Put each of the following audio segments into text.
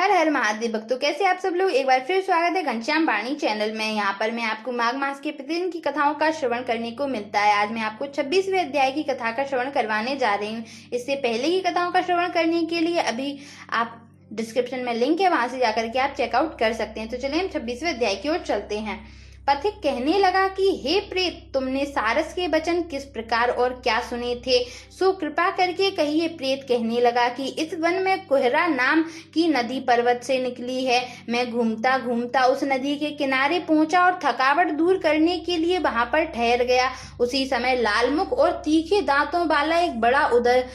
हर हर महादेव भक्तों, कैसे आप सब लोग। एक बार फिर स्वागत है घनश्याम वाणी चैनल में। यहाँ पर मैं आपको माघ मास के प्रतिदिन की कथाओं का श्रवण करने को मिलता है। आज मैं आपको 26वें अध्याय की कथा का श्रवण करवाने जा रही हूँ। इससे पहले की कथाओं का श्रवण करने के लिए अभी आप डिस्क्रिप्शन में लिंक है, वहां से जाकर के आप चेकआउट कर सकते हैं। तो चलिए हम 26वें अध्याय की ओर चलते हैं। पथिक कहने लगा कि हे प्रेत, तुमने सारस के वचन किस प्रकार और क्या सुने थे, सो कृपा करके कहिए। प्रेत कहने लगा कि इस वन में कुहरा नाम की नदी पर्वत से निकली है। मैं घूमता घूमता उस नदी के किनारे पहुंचा और थकावट दूर करने के लिए वहां पर ठहर गया। उसी समय लालमुख और तीखे दांतों वाला एक बड़ा उदर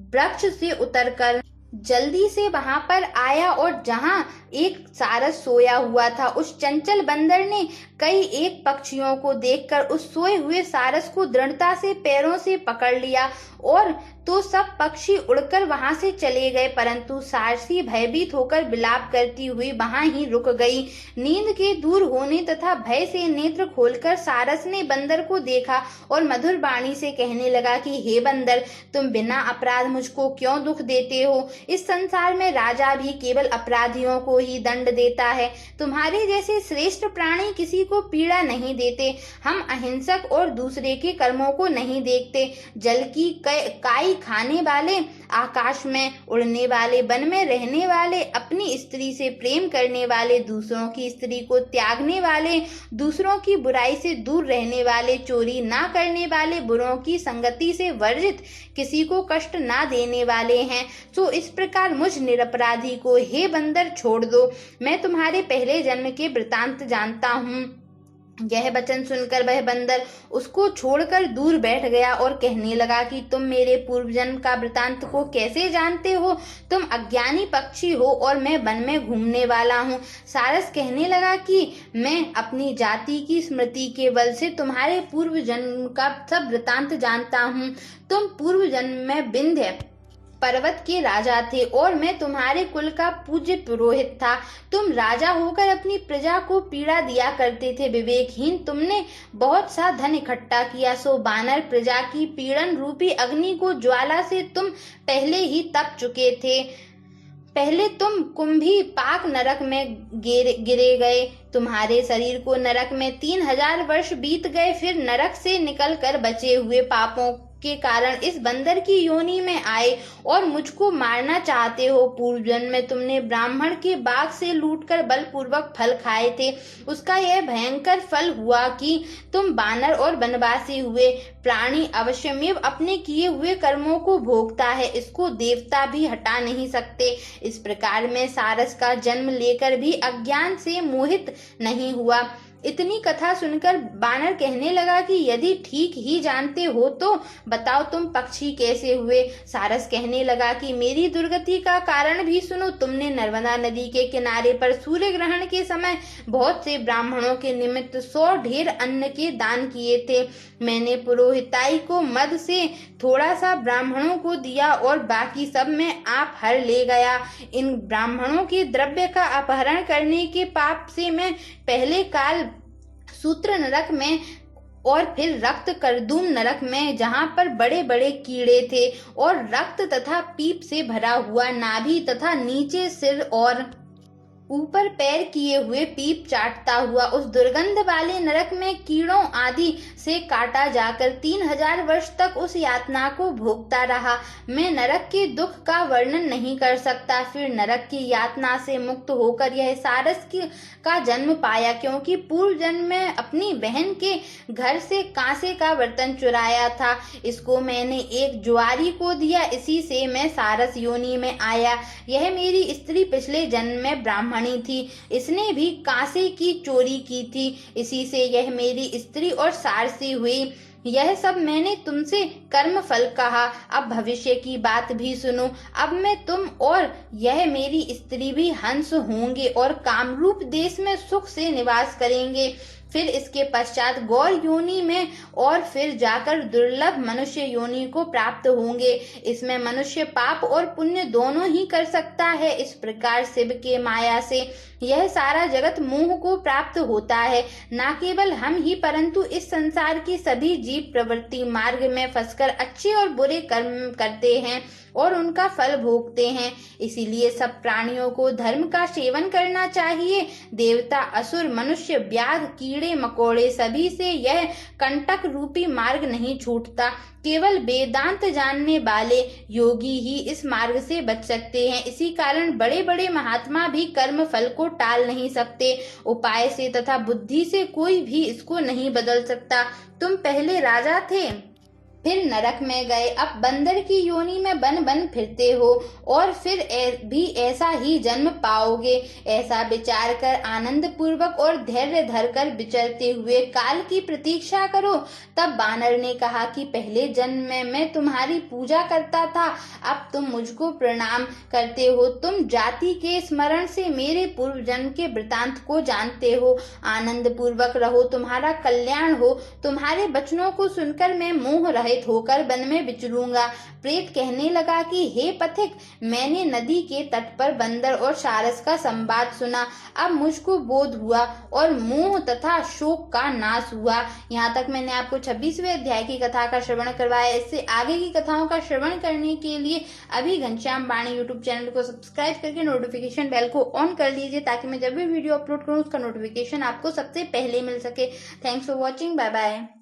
वृक्ष से उतरकर जल्दी से वहां पर आया और जहां एक सारस सोया हुआ था, उस चंचल बंदर ने कई एक पक्षियों को देखकर उस सोए हुए सारस को दृढ़ता से पैरों से पकड़ लिया और तो सब पक्षी उड़कर वहां से चले गए, परंतु सारसी भयभीत होकर विलाप करती हुई वहां ही रुक गई। नींद के दूर होने तथा भय से नेत्र खोलकर सारस ने बंदर को देखा और मधुर वाणी से कहने लगा कि हे बंदर, तुम बिना अपराध मुझको क्यों दुख देते हो। इस संसार में राजा भी केवल अपराधियों को ही दंड देता है। तुम्हारे जैसे श्रेष्ठ प्राणी किसी को पीड़ा नहीं देते। हम अहिंसक और दूसरे के कर्मों को नहीं देखते। जल की काई खाने वाले, आकाश में उड़ने वाले, वन में रहने वाले, अपनी स्त्री से प्रेम करने वाले, दूसरों की स्त्री को त्यागने वाले, दूसरों की बुराई से दूर रहने वाले, चोरी ना करने वाले, बुरों की संगति से वर्जित, किसी को कष्ट ना देने वाले हैं। तो इस प्रकार मुझ निरपराधी को हे बंदर छोड़ दो। मैं तुम्हारे पहले जन्म के वृतांत जानता हूँ। यह वचन सुनकर वह बंदर उसको छोड़कर दूर बैठ गया और कहने लगा कि तुम मेरे पूर्व जन्म का वृतांत को कैसे जानते हो। तुम अज्ञानी पक्षी हो और मैं वन में घूमने वाला हूँ। सारस कहने लगा कि मैं अपनी जाति की स्मृति के बल से तुम्हारे पूर्व जन्म का सब वृतांत जानता हूँ। तुम पूर्व जन्म में विंध्य पर्वत के राजा थे और मैं तुम्हारे कुल का पूज्य पुरोहित था। तुम राजा होकर अपनी प्रजा को पीड़ा दिया करते थे। विवेकहीन तुमने बहुत सा धन इकट्ठा किया, सो बानर प्रजा की पीड़न रूपी अग्नि को ज्वाला से तुम पहले ही तप चुके थे। पहले तुम कुंभी पाक नरक में गिरे गए। तुम्हारे शरीर को नरक में 3000 वर्ष बीत गए। फिर नरक से निकलकर बचे हुए पापों के कारण इस बंदर की योनि में आए और मुझको मारना चाहते हो। पूर्व जन्म में तुमने ब्राह्मण के बाग से लूटकर बलपूर्वक फल खाए थे। उसका यह भयंकर फल हुआ कि तुम बानर और वनवासी हुए। प्राणी अवश्यमेव अपने किए हुए कर्मों को भोगता है, इसको देवता भी हटा नहीं सकते। इस प्रकार मैं सारस का जन्म लेकर भी अज्ञान से मोहित नहीं हुआ। इतनी कथा सुनकर बानर कहने लगा कि यदि ठीक ही जानते हो तो बताओ तुम पक्षी कैसे हुए। सारस कहने लगा कि मेरी दुर्गति का कारण भी सुनो। तुमने नर्मदा नदी के किनारे पर सूर्य ग्रहण के समय बहुत से ब्राह्मणों के निमित्त 100 ढेर अन्न के दान किए थे। मैंने पुरोहिताई को मद से थोड़ा सा ब्राह्मणों को दिया और बाकी सब मैं आप हर ले गया। इन ब्राह्मणों के द्रव्य का अपहरण करने के पाप से मैं पहले काल सूत्र नरक में और फिर रक्त करदूम नरक में, जहां पर बड़े बड़े कीड़े थे और रक्त तथा पीप से भरा हुआ नाभि तथा नीचे सिर और ऊपर पैर किए हुए पीप चाटता हुआ उस दुर्गंध वाले नरक में कीड़ों आदि से काटा जाकर 3000 वर्ष तक उस यातना को भोगता रहा। मैं नरक के दुख का वर्णन नहीं कर सकता। फिर नरक की यातना से मुक्त होकर यह सारस का जन्म पाया, क्योंकि पूर्व जन्म में अपनी बहन के घर से कांसे का बर्तन चुराया था। इसको मैंने एक जुआरी को दिया, इसी से मैं सारस योनि में आया। यह मेरी स्त्री पिछले जन्म में ब्राह्मण थी, इसने भी कांसे की चोरी की थी, इसी से यह मेरी स्त्री और सारसी हुई। यह सब मैंने तुमसे कर्म फल कहा। अब भविष्य की बात भी सुनो। अब मैं तुम और यह मेरी स्त्री भी हंस होंगे और कामरूप देश में सुख से निवास करेंगे। फिर इसके पश्चात गौर योनि में और फिर जाकर दुर्लभ मनुष्य योनि को प्राप्त होंगे। इसमें मनुष्य पाप और पुण्य दोनों ही कर सकता है। इस प्रकार शिव के माया से यह सारा जगत मोह को प्राप्त होता है। न केवल हम ही परंतु इस संसार की सभी जीव प्रवृत्ति मार्ग में फंसकर अच्छे और बुरे कर्म करते हैं और उनका फल भोगते हैं। इसीलिए सब प्राणियों को धर्म का सेवन करना चाहिए। देवता, असुर, मनुष्य, व्याध, कीड़े मकोड़े सभी से यह कंटक रूपी मार्ग नहीं छूटता। केवल वेदांत जानने वाले योगी ही इस मार्ग से बच सकते हैं। इसी कारण बड़े बड़े महात्मा भी कर्म फल को टाल नहीं सकते। उपाय से तथा बुद्धि से कोई भी इसको नहीं बदल सकता। तुम पहले राजा थे, फिर नरक में गए, अब बंदर की योनि में बन बन फिरते हो और फिर भी ऐसा ही जन्म पाओगे। ऐसा विचार कर आनंद पूर्वक और धैर्य धरकर विचरते हुए काल की प्रतीक्षा करो। तब बानर ने कहा कि पहले जन्म में मैं तुम्हारी पूजा करता था, अब तुम मुझको प्रणाम करते हो। तुम जाति के स्मरण से मेरे पूर्व जन्म के वृतांत को जानते हो। आनंद पूर्वक रहो, तुम्हारा कल्याण हो। तुम्हारे वचनों को सुनकर मैं मोह रहित होकर वन में विचरूंगा। प्रेत कहने लगा कि हे पथिक, मैंने नदी के तट पर बंदर और सारस का संवाद सुना। अब मुझको बोध हुआ और मोह तथा शोक का नाश हुआ। यहाँ तक मैंने आपको 26वें अध्याय की कथा का श्रवण करवाया। इससे आगे की कथाओं का श्रवण करने के लिए अभी घनश्याम वाणी यूट्यूब चैनल को सब्सक्राइब करके नोटिफिकेशन बेल को ऑन कर लीजिए, ताकि मैं जब भी वीडियो अपलोड करूँ उसका नोटिफिकेशन आपको सबसे पहले मिल सके। Thanks for watching. Bye bye.